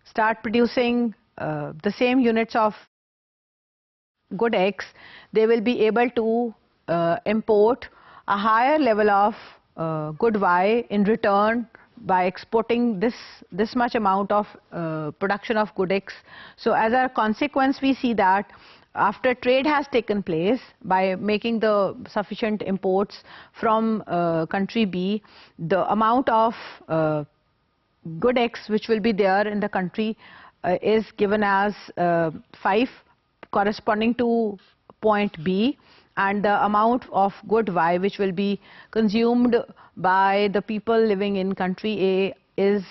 start producing the same units of good X, they will be able to import a higher level of good Y in return by exporting this much amount of production of good X. So as a consequence, we see that after trade has taken place by making the sufficient imports from country B, the amount of good X which will be there in the country is given as 5 corresponding to point B, and the amount of good Y which will be consumed by the people living in country A is,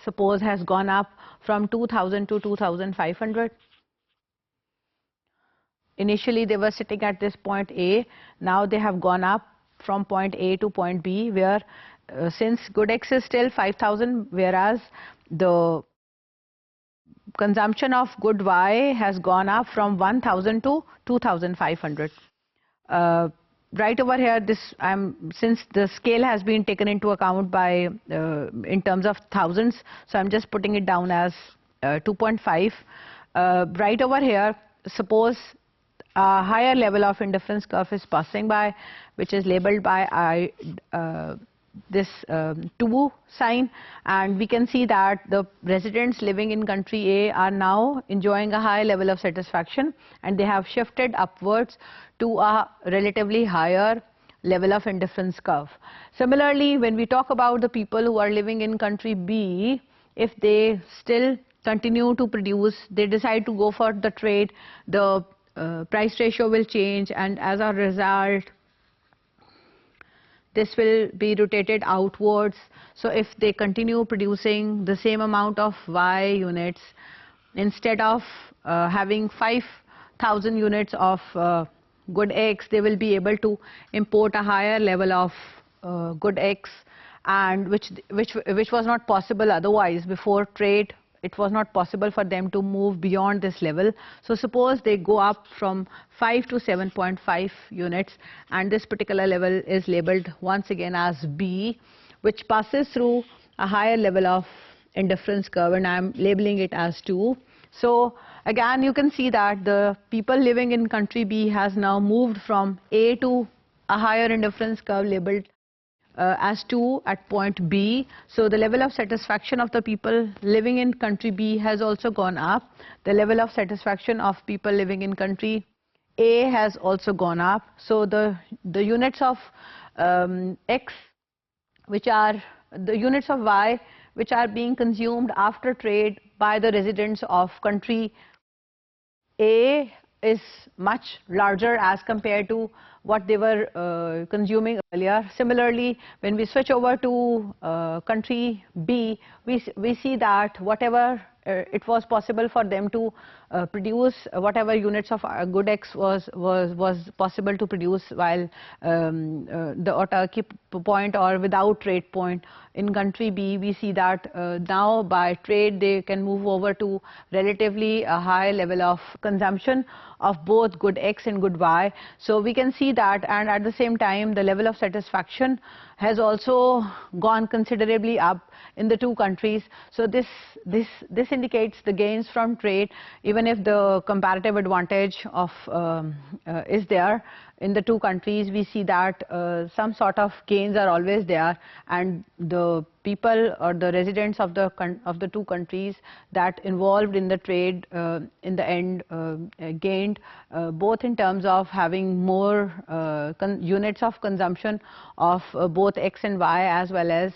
suppose, has gone up from 2,000 to 2,500. Initially they were sitting at this point A, now they have gone up from point A to point B, where since good X is still 5,000, whereas the consumption of good Y has gone up from 1,000 to 2,500. Right over here, since the scale has been taken into account by in terms of thousands, so I'm just putting it down as 2.5. Right over here, suppose a higher level of indifference curve is passing by, which is labeled by this 2 sign, and we can see that the residents living in country A are now enjoying a high level of satisfaction, and they have shifted upwards to a relatively higher level of indifference curve. Similarly, when we talk about the people who are living in country B, if they still continue to produce, they decide to go for the trade, the price ratio will change, and as a result this will be rotated outwards. So if they continue producing the same amount of Y units, instead of having 5,000 units of good X, they will be able to import a higher level of good X, and which was not possible otherwise. Before trade, it was not possible for them to move beyond this level. So suppose they go up from 5 to 7.5 units, and this particular level is labeled once again as B, which passes through a higher level of indifference curve, and I'm labeling it as 2. So again, you can see that the people living in country B has now moved from A to a higher indifference curve labeled as 2 at point B. So the level of satisfaction of the people living in country B has also gone up. The level of satisfaction of people living in country A has also gone up. So the units of X, which are the units of Y which are being consumed after trade by the residents of country A, is much larger as compared to what they were consuming earlier. Similarly, when we switch over to country B, we see that whatever it was possible for them to produce, whatever units of good X was possible to produce while the Turkey point or without trade point. In country B, we see that now by trade they can move over to relatively a high level of consumption of both good X and good Y. So we can see that, and at the same time the level of satisfaction has also gone considerably up in the two countries. So this indicates the gains from trade, even if the comparative advantage of is there in the two countries. We see that some sort of gains are always there, and the people or the residents of the two countries that involved in the trade in the end gained both in terms of having more units of consumption of both X and Y, as well as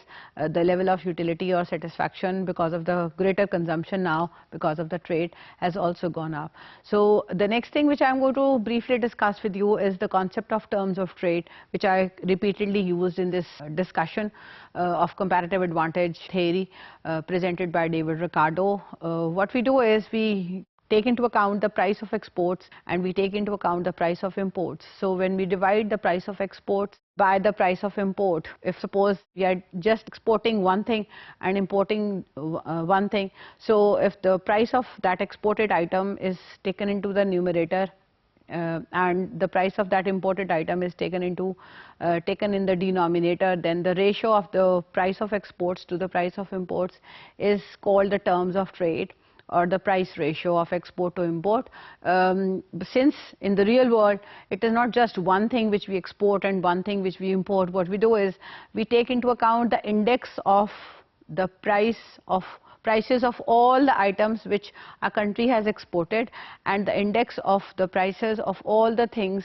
the level of utility or satisfaction because of the greater consumption now because of the trade has also gone up. So the next thing which I'm going to briefly discuss with you is the concept of terms of trade, which I repeatedly used in this discussion of comparative advantage theory presented by David Ricardo. What we do is we take into account the price of exports and we take into account the price of imports. So when we divide the price of exports by the price of import, if suppose we are just exporting one thing and importing one thing, so if the price of that exported item is taken into the numerator and the price of that imported item is taken in the denominator, then the ratio of the price of exports to the price of imports is called the terms of trade, or the price ratio of export to import. Since in the real world it is not just one thing which we export and one thing which we import, what we do is we take into account the index of the prices of all the items which a country has exported and the index of the prices of all the things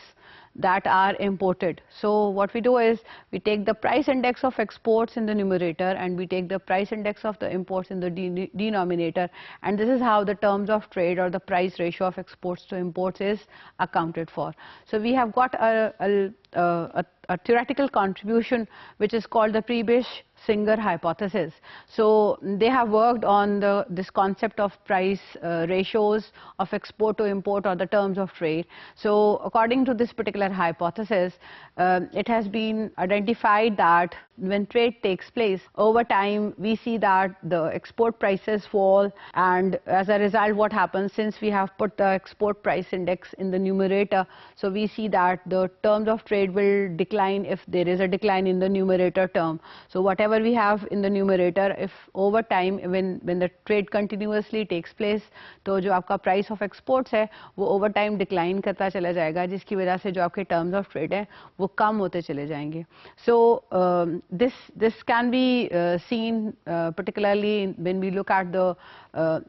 that are imported. So what we do is we take the price index of exports in the numerator and we take the price index of the imports in the denominator, and this is how the terms of trade or the price ratio of exports to imports is accounted for. So we have got a theoretical contribution which is called the Prebisch-Singer hypothesis. So they have worked on this concept of price ratios of export to import or the terms of trade. So according to this particular hypothesis, it has been identified that when trade takes place, over time we see that the export prices fall, and as a result what happens, since we have put the export price index in the numerator, so we see that the terms of trade will decline if there is a decline in the numerator term. So whatever we have in the numerator, if over time when the trade continuously takes place, तो जो आपका price of exports है वो over time decline करता चला जाएगा, जिसकी वजह से जो आपके terms of trade है वो कम होते चले जाएंगे. So this can be seen particularly when we look at the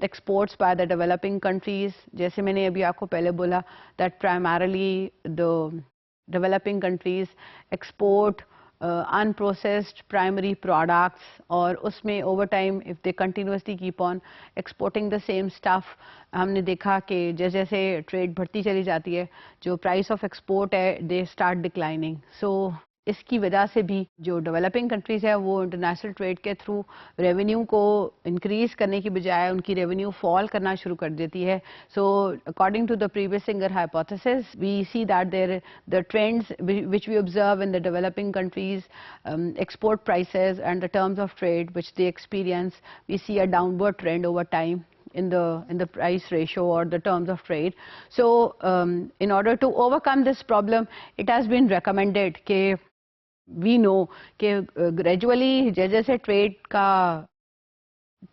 exports by the developing countries. जैसे मैंने अभी आपको पहले बोला that primarily the developing countries export unprocessed primary products, और उसमें over time if they continuously keep on exporting the same stuff, हमने देखा कि जैसे जैसे trade बढ़ती चली जाती है, जो price of export है they start declining. So इसकी वजह से भी जो डेवलपिंग कंट्रीज़ है वो इंटरनेशनल ट्रेड के थ्रू रेवेन्यू को इंक्रीज करने की बजाय उनकी रेवेन्यू फॉल करना शुरू कर देती है. So according to the Prebisch Singer hypothesis we see that there the trends which we observe in the developing countries export prices and the terms of trade which they experience, we see a downward trend over time in the price ratio or the terms of trade. So in order to overcome this problem, it has been recommended कि we know कि gradually जैसे trade का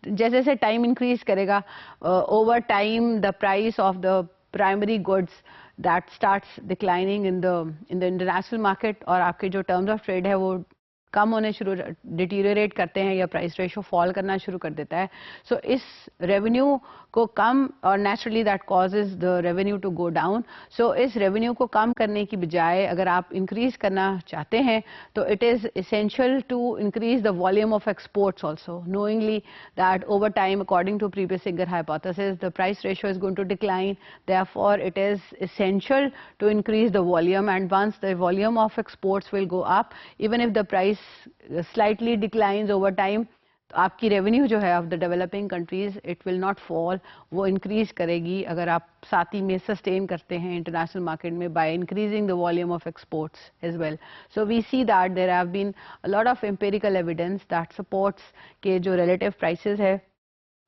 जैसे time increase करेगा, over time the price of the primary goods that starts declining in the international market, और आपके जो terms of trade है वो कम होने शुरू डिटीरियरेट करते हैं या प्राइस रेशो फॉल करना शुरू कर देता है. सो इस रेवेन्यू को कम और naturally that causes the revenue to go down. So इस रेवेन्यू को कम करने की बजाय अगर आप इंक्रीज करना चाहते हैं तो it is essential to increase the volume of exports also, knowingly that over time according to previous Singer hypothesis the price ratio is going to decline. Therefore it is essential to increase the volume, and once the volume of exports will go up, even if the price slightly declines over time, आपकी revenue जो है of the developing countries it will not fall, वो increase करेगी अगर आप साथ ही में सस्टेन करते हैं इंटरनेशनल मार्केट में by increasing the volume of exports as well. So we see that there have been a lot of empirical evidence that supports के जो रिलेटिव प्राइसेस है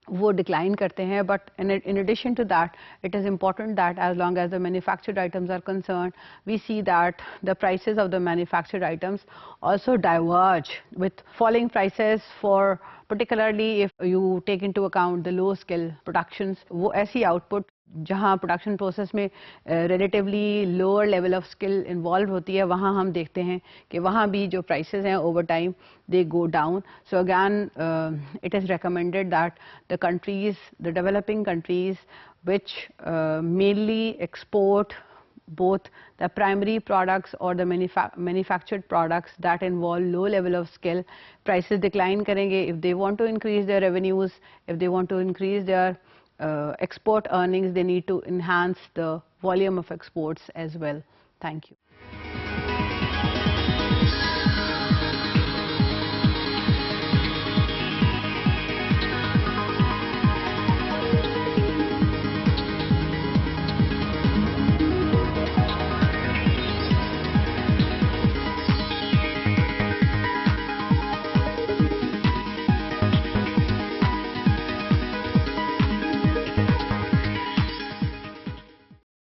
वो डिक्लाइन करते हैं. But in addition to that, it is important that as long as the manufactured items are concerned, we see that the prices of the manufactured items also diverge with falling prices for, particularly if you take into account the low skill productions. वो ऐसी output जहाँ production process में relatively lower level of skill involve होती है, वहाँ हम देखते हैं कि वहाँ भी जो प्राइसेस हैं over time they go down. So again it is recommended that the countries, the developing countries which mainly export both the primary products or the manufactured products that involve low level of skill, prices decline करेंगे. If they want to increase their revenues, if they want to increase their export earnings, they need to enhance the volume of exports as well. Thank you.